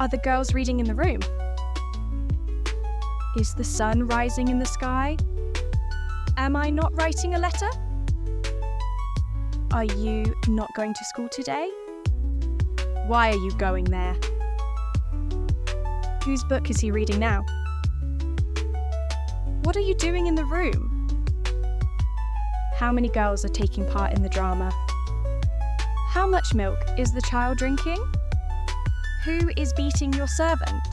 Are the girls reading in the room? Is the sun rising in the sky? Am I not writing a letter? Are you not going to school today? Why are you going there? Whose book is he reading now? What are you doing in the room? How many girls are taking part in the drama? How much milk is the child drinking? Who is beating your servant?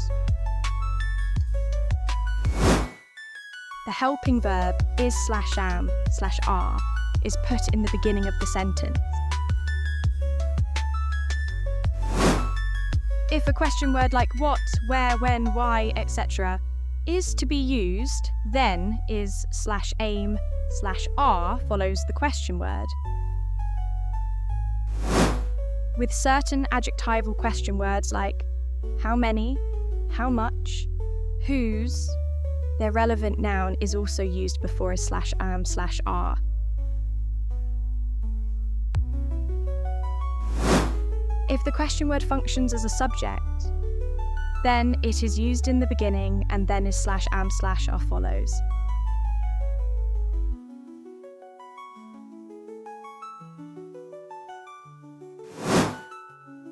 The helping verb is/am/are is put in the beginning of the sentence. If a question word like what, where, when, why, etc. is to be used, then is/aim/are follows the question word. With certain adjectival question words like how many, how much, whose, their relevant noun is also used before a/am/are. If the question word functions as a subject, then it is used in the beginning and then is/am/are follows.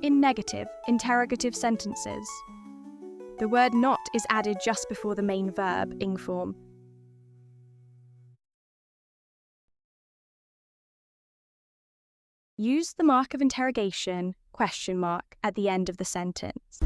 In negative, interrogative sentences, the word not is added just before the main verb, ing form. Use the mark of interrogation, ? At the end of the sentence.